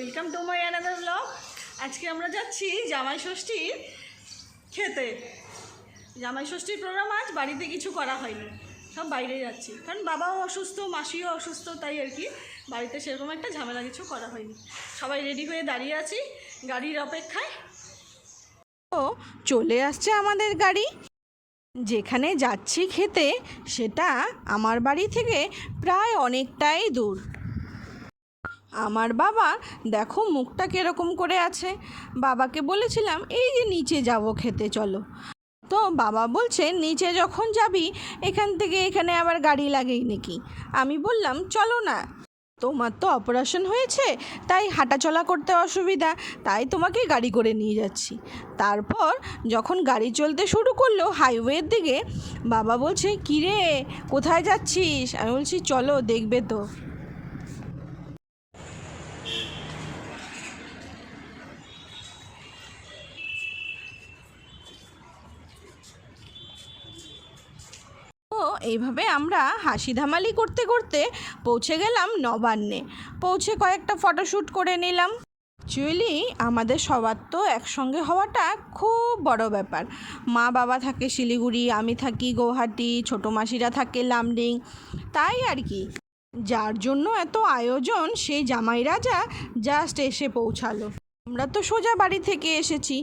Welcome to my another blog. আজকে আমরা যাচ্ছি জামাই ষষ্ঠীর খেতে। জামাই ষষ্ঠীর প্রোগ্রাম আজ বাড়িতে কিছু করা হয়নি, সব বাইরে যাচ্ছি, কারণ বাবাও অসুস্থ, মাসিও অসুস্থ, তাই আর কি বাড়িতে সেরকম একটা ঝামেলা কিছু করা হয়নি। সবাই রেডি হয়ে দাঁড়িয়ে আছি গাড়ির অপেক্ষায়। ও চলে আসছে আমাদের গাড়ি। যেখানে যাচ্ছি খেতে সেটা আমার বাড়ি থেকে প্রায় অনেকটাই দূর। আমার বাবা দেখো মুখটা কীরকম করে আছে। বাবাকে বলেছিলাম এই যে নিচে যাব খেতে, চলো। তো বাবা বলছে নিচে যখন যাবি এখান থেকে এখানে আবার গাড়ি লাগেই নাকি। আমি বললাম চলো না, তোমার তো অপারেশন হয়েছে তাই হাঁটাচলা করতে অসুবিধা, তাই তোমাকে গাড়ি করে নিয়ে যাচ্ছি। তারপর যখন গাড়ি চলতে শুরু করলো হাইওয়ের দিকে, বাবা বলছে কী রে কোথায় যাচ্ছিস? আমি বলছি চলো দেখবে তো। তো এইভাবে আমরা হাসি ধামালি করতে করতে পৌঁছে গেলাম নবান্নে। পৌঁছে কয়েকটা ফটোশ্যুট করে নিলাম। অ্যাকচুয়ালি আমাদের সবার তো একসঙ্গে হওয়াটা খুব বড় ব্যাপার। মা বাবা থাকে শিলিগুড়ি, আমি থাকি গৌহাটি, ছোটো মাসিরা থাকে লামডিং, তাই আর কি। যার জন্য এত আয়োজন, সেই জামাই রাজা জাস্ট এসে পৌঁছালো। আমরা তো সোজা বাড়ি থেকে এসেছি,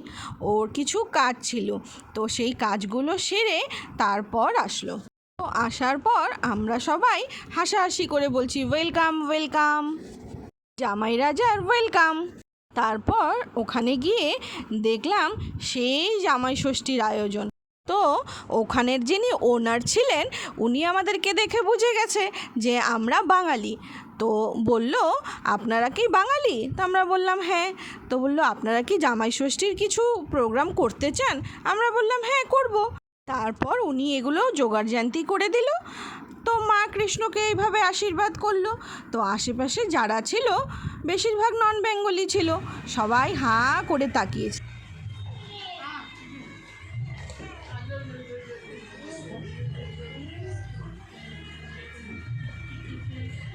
ওর কিছু কাজ ছিল, তো সেই কাজগুলো সেরে তারপর আসলো। তো আসার পর আমরা সবাই হাসাহাসি করে বলছি ওয়েলকাম ওয়েলকাম, জামাই রাজার ওয়েলকাম। তারপর ওখানে গিয়ে দেখলাম সেই জামাই ষষ্ঠীর আয়োজন। তো ওখানের যিনি ওনার ছিলেন উনি আমাদেরকে দেখে বুঝে গেছে যে আমরা বাঙালি। তো বলল আপনারা কি বাঙালি? তো আমরা বললাম হ্যাঁ। তো বলল আপনারা কি জামাই ষষ্ঠীর কিছু প্রোগ্রাম করতে চান? আমরা বললাম হ্যাঁ করব। তারপর উনি এগুলো জোগাড়জান্তি করে দিল। তো মা কৃষ্ণকে এইভাবে আশীর্বাদ করলো। তো আশেপাশে যারা ছিল বেশিরভাগ নন বেঙ্গলি ছিল, সবাই হাঁ করে তাকিয়েছে।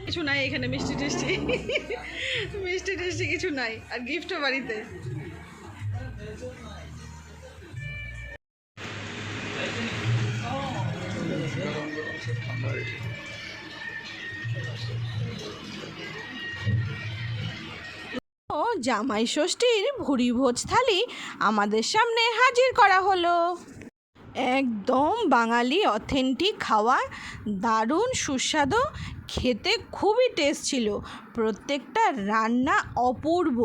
কিছু নাই এখানে, মিষ্টি টেস্টি মিষ্টি টেস্টি কিছু নাই, আর গিফটও বাড়িতে। ও জামাই ষষ্ঠীর ভুরিভোজ থালি আমাদের সামনে হাজির করা হলো। একদম বাঙালি অথেন্টিক খাওয়া, দারুণ সুস্বাদু, খেতে খুবই টেস্ট ছিল। প্রত্যেকটা রান্না অপূর্ব,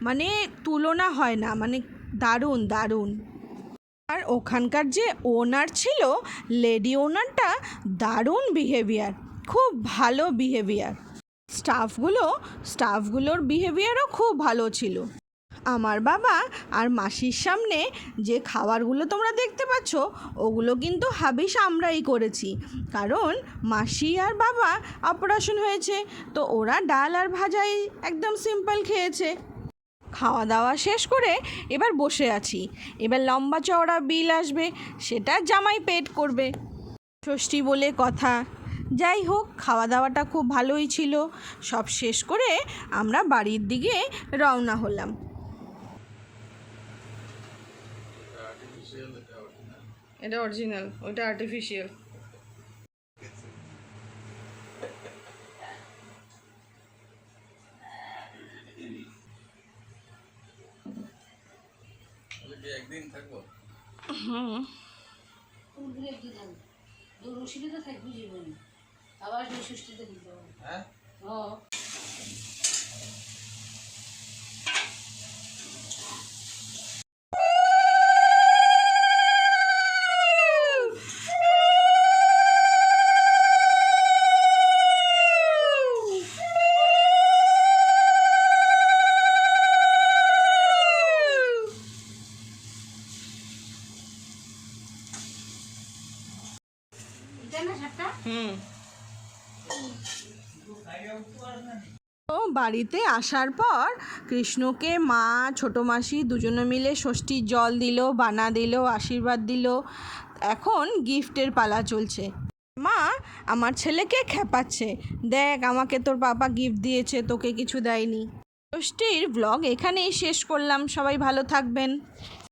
মানে তুলনা হয় না, মানে দারুণ দারুণ। আর ওখানকার যে ওনার ছিল, লেডি ওনারটা দারুণ বিহেভিয়ার, খুব ভালো বিহেভিয়ার। স্টাফগুলোর বিহেভিয়ারও খুব ভালো ছিল। আমার বাবা আর মাসির সামনে যে খাবারগুলো তোমরা দেখতে পাচ্ছ ওগুলো কিন্তু হাবিশ আমরাই করেছি, কারণ মাসি আর বাবা অপারেশন হয়েছে, তো ওরা ডাল আর ভাজাই একদম সিম্পল খেয়েছে। খাওয়া দাওয়া শেষ করে এবার বসে আছি। এবার লম্বা চওড়া বিল আসবে, সেটা জামাই পেড করবে, ষষ্ঠী বলে কথা। যাই হোক, খাওয়া দাওয়াটা খুব ভালোই ছিল। সব শেষ করে আমরা বাড়ির দিকে রওনা হলাম। এটা অরিজিনাল, ওটা আর্টিফিশিয়াল। একদিন থাকবো। হুম, থাকবি জীবনে, আবার ষষ্ঠীতে দিতে হবে। হ্যাঁ হুম। তো বাড়িতে আসার পর কৃষ্ণকে মা ছোটো মাসি দুজনে মিলে ষষ্ঠীর জল দিল, বানা দিল, আশীর্বাদ দিল। এখন গিফটের পালা চলছে। মা আমার ছেলেকে খেপাচ্ছে, দেখ আমাকে তোর পাপা গিফট দিয়েছে, তোকে কিছু দেয়নি। ষষ্ঠীর ব্লগ এখানেই শেষ করলাম। সবাই ভালো থাকবেন।